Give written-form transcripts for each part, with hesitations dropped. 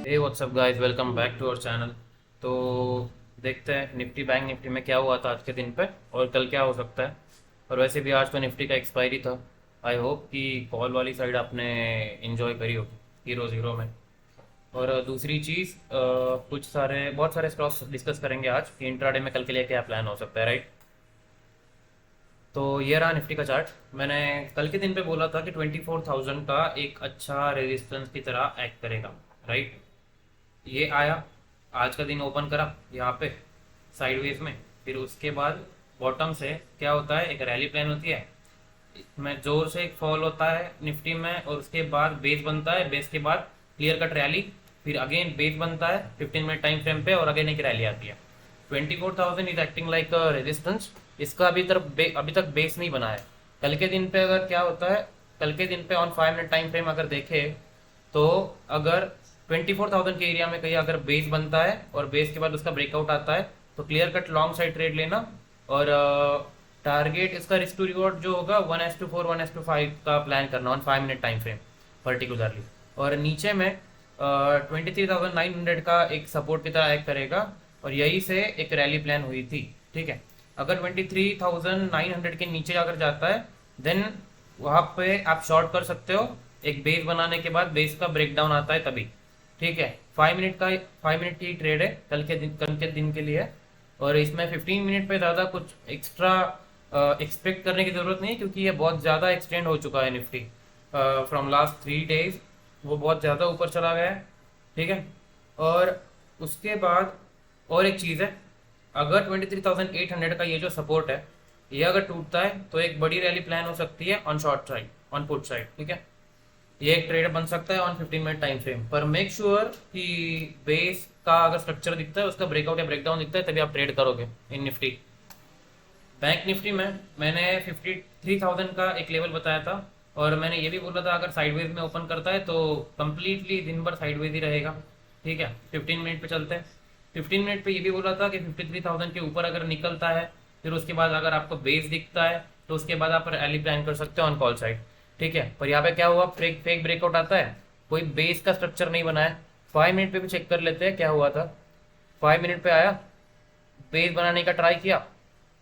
Hey what's up guys, welcome back to our channel. तो देखते हैं निफ्टी बैंक निफ्टी में क्या हुआ था आज के दिन पे और कल क्या हो सकता है। और वैसे भी आज तो निफ्टी का एक्सपायरी था। आई होप कि कॉल वाली साइड आपने इंजॉय करी होगी हीरो ज़ीरो में। और दूसरी चीज़, बहुत सारे स्टॉक्स डिस्कस करेंगे आज कि इंट्राडे में कल के लिए क्या प्लान हो सकता है, राइट। तो ये रहा निफ्टी का चार्ट। मैंने कल के दिन पे बोला था कि 24,000 का एक अच्छा रेजिस्टेंस की तरह एक्ट करेगा, राइट। ये आया, आज का दिन ओपन करा यहाँ पे साइडवेज में। फिर उसके बाद बॉटम से क्या होता है, एक रैली प्लान होती है, इसमें जोर से एक फॉल होता है निफ्टी में और उसके बाद बेस बनता है। बेस के बाद क्लियर कट रैली, फिर अगेन बेस बनता है 15 मिनट टाइम फ्रेम पे और अगेन एक रैली आती है। 24,000 इज एक्टिंग लाइक रेजिस्टेंस। इसका अभी तक बेस नहीं बना है। कल के दिन पे अगर क्या होता है, कल के दिन पे ऑन 5 मिनट टाइम फ्रेम अगर देखे तो अगर 24,000 के एरिया में कहीं अगर बेस बनता है और बेस के बाद उसका ब्रेकआउट आता है तो clear cut long side trade लेना। और टारगेट इसका रिस्क टू रिवॉर्ड जो होगा 1:4 1:5 का प्लान करना on 5 minute time frame particularly. और नीचे में 23,900 का एक सपोर्ट की तरह एक्ट करेगा और यही से एक रैली प्लान हुई थी, ठीक है। अगर 23,900 के नीचे अगर जाता है देन वहाँ पे आप शॉर्ट कर सकते हो। एक बेस बनाने के बाद बेस का ब्रेकडाउन आता है तभी, ठीक है। 5 मिनट की ट्रेड है कल के दिन के लिए। और इसमें 15 मिनट पे ज़्यादा कुछ एक्स्ट्रा एक्सपेक्ट करने की ज़रूरत नहीं है क्योंकि ये बहुत ज़्यादा एक्सटेंड हो चुका है निफ्टी फ्रॉम लास्ट 3 डेज। वो बहुत ज़्यादा ऊपर चला गया है, ठीक है। और उसके बाद और एक चीज़ है, अगर 23,800 का ये जो सपोर्ट है ये अगर टूटता है तो एक बड़ी रैली प्लान हो सकती है on short side, on put side, ठीक है। ये एक ट्रेड बन सकता है ऑन 15 मिनट टाइम फ्रेम पर। मेक श्योर कि बेस का अगर स्ट्रक्चर दिखता है, उसका ब्रेकआउट या ब्रेकडाउन दिखता है तभी आप ट्रेड करोगे इन निफ्टी। बैंक निफ्टी में मैंने 53,000 का एक लेवल बताया था और मैंने ये भी बोला था अगर साइडवेज में ओपन करता है तो कंप्लीटली दिन भर साइडवेज ही रहेगा, ठीक है। 15 मिनट पे चलते हैं। 15 मिनट पे ये भी बोला था कि 53,000 के ऊपर अगर निकलता है फिर उसके बाद अगर आपको बेस दिखता है तो उसके बाद आप रैली प्लान कर सकते हो ऑन कॉल साइड, ठीक है। पर यहाँ पे क्या हुआ, फेक फेक ब्रेकआउट आता है, कोई बेस का स्ट्रक्चर नहीं बना है। 5 मिनट पे भी चेक कर लेते हैं क्या हुआ था। 5 मिनट पे आया, बेस बनाने का ट्राई किया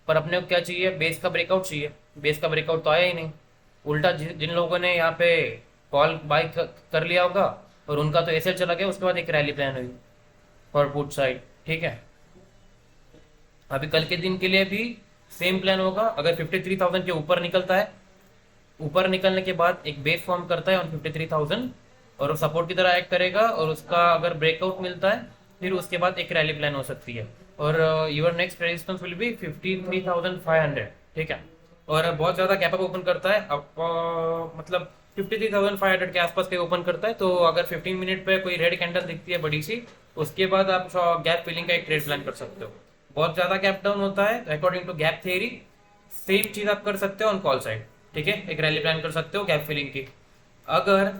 पर अपने को क्या चाहिए, बेस का ब्रेकआउट चाहिए। बेस का ब्रेकआउट तो आया ही नहीं। उल्टा जिन लोगों ने यहाँ पे कॉल बाय कर लिया होगा और उनका तो ऐसे चला गया, उसके बाद एक रैली प्लान हुई फॉर पुट साइड, ठीक है। अभी कल के दिन के लिए भी सेम प्लान होगा। अगर 53,000 के ऊपर निकलता है, ऊपर निकलने के बाद एक बेस फॉर्म करता है ऑन 53,000 और वो सपोर्ट की तरह एक्ट करेगा और उसका अगर ब्रेकआउट मिलता है फिर उसके बाद एक रैली प्लान हो सकती है। और your next resistance will be 53,500, ठीक है। और बहुत ज़्यादा गैप अप ओपन करता है अब, मतलब 53,500 के आसपास के ओपन करता है तो अगर 15 मिनट पे कोई रेड कैंडल दिखती है बड़ी सी, उसके बाद आप गैप फिलिंग का एक ट्रेड प्लान कर सकते हो। बहुत ज़्यादा गैप डाउन होता है according to gap theory, same चीज़ आप कर सकते हो ऑन कॉल साइड, ठीक है। एक रैली प्लान कर सकते हो गैप फिलिंग की। अगर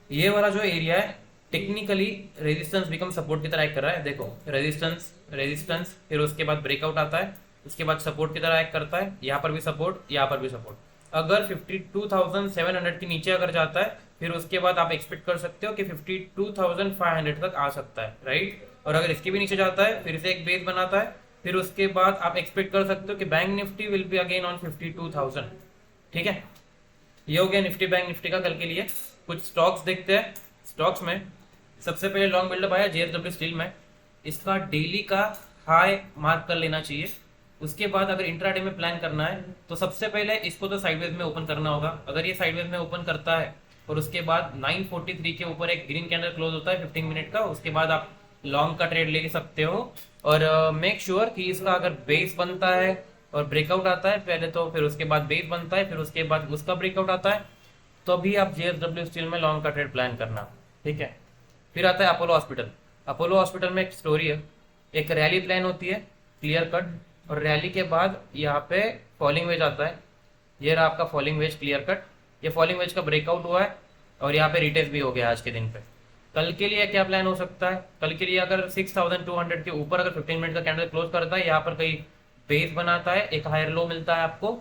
ये वाला जो एरिया है टेक्निकली रेजिस्टेंस बिकम सपोर्ट की तरह एक्ट कर रहा है, देखो रेजिस्टेंस रेजिस्टेंस, फिर उसके बाद ब्रेकआउट आता है, उसके बाद सपोर्ट की तरह एक्ट करता है, यहाँ पर भी सपोर्ट, यहाँ पर भी सपोर्ट। अगर 52,700 के नीचे अगर जाता है फिर उसके बाद आप एक्सपेक्ट कर सकते हो कि 52,500 तक आ सकता है, राइट। और अगर इसके भी नीचे जाता है फिर से एक बेस बनाता है, फिर उसके बाद आप एक्सपेक्ट कर सकते हो कि bank Nifty will be again on 52,000, ठीक है। ये हो गया निफ्टी बैंक निफ्टी का कल के लिए। कुछ स्टॉक्स देखते हैं। स्टॉक्स में सबसे पहले लॉन्ग बिल्डअप आया जेएसडब्ल्यू स्टील में। इसका डेली का हाई मार्क कर लेना चाहिए। उसके बाद अगर इंट्राडे में प्लान करना है तो सबसे पहले इसको तो साइडवेज में ओपन करना होगा। अगर ये साइडवेज में ओपन करता है और उसके बाद 943 के ऊपर एक ग्रीन कैंडल क्लोज होता है 15 मिनट का, उसके बाद आप लॉन्ग का ट्रेड ले सकते हो। और मेक श्योर कि इसका अगर बेस बनता है और ब्रेकआउट आता है पहले तो, फिर उसके बाद बेस बनता है, फिर उसके बाद उसका ब्रेकआउट आता है, तो अभी आप जेएसडब्ल्यू स्टील में लॉन्ग का ट्रेड प्लान करना, ठीक है। फिर आता है अपोलो हॉस्पिटल। अपोलो हॉस्पिटल में एक स्टोरी है, एक रैली प्लान होती है क्लियर कट और रैली के बाद यहाँ पे फॉलिंग वेज आता है। ये रहा आपका फॉलिंग वेज क्लियर कट। ये फॉलिंग वेज का ब्रेकआउट हुआ है और यहाँ पे रिटेस्ट भी हो गया आज के दिन पे। कल के लिए क्या प्लान हो सकता है, कल के लिए अगर 6,200 के ऊपर अगर 15 मिनट का कैंडल क्लोज करता है, यहाँ पर कहीं बेस बनाता है, एक हायर लो मिलता है आपको,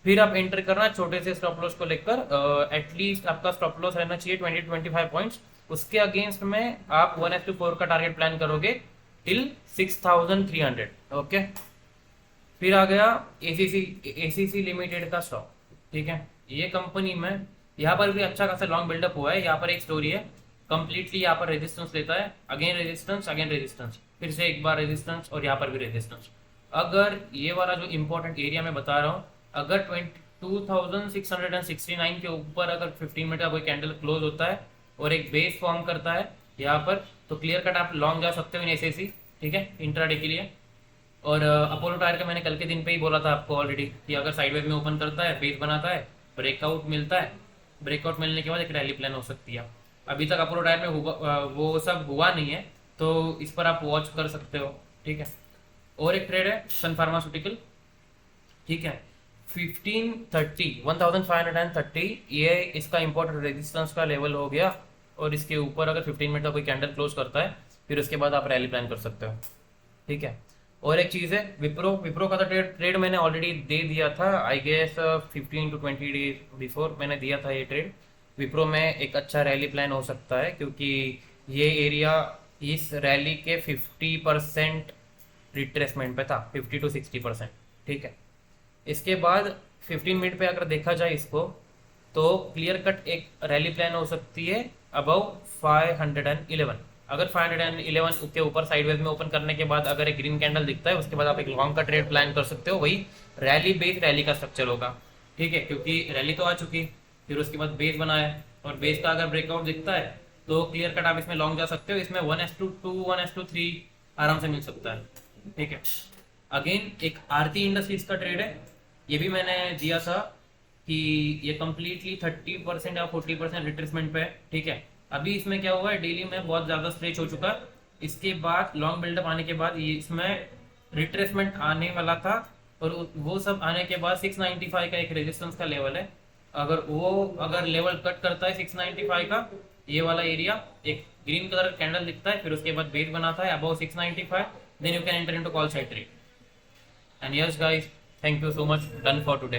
फिर आप एंटर करना छोटे से स्टॉप लॉस को लेकर। एटलीस्ट आपका स्टॉप लॉस रहना चाहिए 20 to 25 पॉइंट्स उसके अगेंस्ट में आप 1:4 का टारगेट प्लान करोगे टिल 6300। ओके, फिर आ गया एसीसी लिमिटेड का स्टॉक। ठीक है, ये कंपनी में यहाँ पर भी अच्छा खासा लॉन्ग बिल्डअप हुआ है। यहाँ पर एक स्टोरी है, कंप्लीटली यहाँ पर रेजिस्टेंस लेता है, अगेन रेजिस्टेंस, फिर से एक बार रेजिस्टेंस और यहाँ पर भी रेजिस्टेंस। अगर ये वाला जो इंपॉर्टेंट एरिया मैं बता रहा हूँ, अगर 2669 के ऊपर अगर 15 मिनट का कोई कैंडल क्लोज होता है और एक बेस फॉर्म करता है यहाँ पर, तो क्लियर कट आप लॉन्ग जा सकते हो इन एसएसी। ठीक है, इंट्राडे के लिए। और अपोलो टायर का मैंने कल के दिन पे ही बोला था आपको ऑलरेडी कि अगर साइडवेज में ओपन करता है, बेस बनाता है, ब्रेकआउट मिलता है, ब्रेकआउट मिलने के बाद एक रैली प्लान हो सकती है। अभी तक अपोलो टायर में वो सब हुआ नहीं है, तो इस पर आप वॉच कर सकते हो। ठीक है, और एक ट्रेड है सन फार्मास्यूटिकल। ठीक है, 1530 ये इसका इंपॉर्टेंट रेजिस्टेंस का लेवल हो गया, और इसके ऊपर अगर 15 मिनट का कोई कैंडल क्लोज करता है, फिर उसके बाद आप रैली प्लान कर सकते हो। ठीक है, और एक चीज़ है विप्रो का तो ट्रेड मैंने ऑलरेडी दे दिया था, I guess 15 to 20 days before मैंने दिया था ये ट्रेड। विप्रो में एक अच्छा रैली प्लान हो सकता है, क्योंकि ये एरिया इस रैली के 50% रिट्रेसमेंट पे था, 50 to 60%। ठीक है, इसके बाद 15 मिनट पे अगर देखा जाए इसको, तो क्लियर कट एक रैली प्लान हो सकती है अबव 511। अगर 511 के ऊपर साइडवेज में ओपन करने के बाद अगर एक ग्रीन कैंडल दिखता है, उसके बाद आप एक लॉन्ग का ट्रेड प्लान कर सकते हो। वही रैली का स्ट्रक्चर होगा। ठीक है, क्योंकि रैली तो आ चुकी, फिर उसके बाद बेस बनाया, और बेस का अगर ब्रेकआउट दिखता है तो क्लियर कट आप इसमें लॉन्ग जा सकते हो। इसमें 1:2 1:3 आराम से मिल सकता है। ठीक है, अगेन एक आरती इंडस्ट्रीज का ट्रेड है, ये भी मैंने दिया था कि ये कंप्लीटली 30% या 40% रिट्रेसमेंट पे है। ठीक है, अभी इसमें क्या हुआ है, डेली में बहुत ज़्यादा स्ट्रेच हो चुका है। इसके बाद लॉन्ग बिल्डअप आने के बाद ये इसमें रिट्रेसमेंट आने वाला था, और वो सब आने के बाद 695 का एक रेजिस्टेंस का लेवल है। अगर लेवल कट करता है 695 का, ये वाला एरिया, एक ग्रीन कलर कैंडल दिखता है, फिर उसके बाद बेस बनाता है about 695, then you can enter into call side trade. And yes guys, thank you so much, done for today.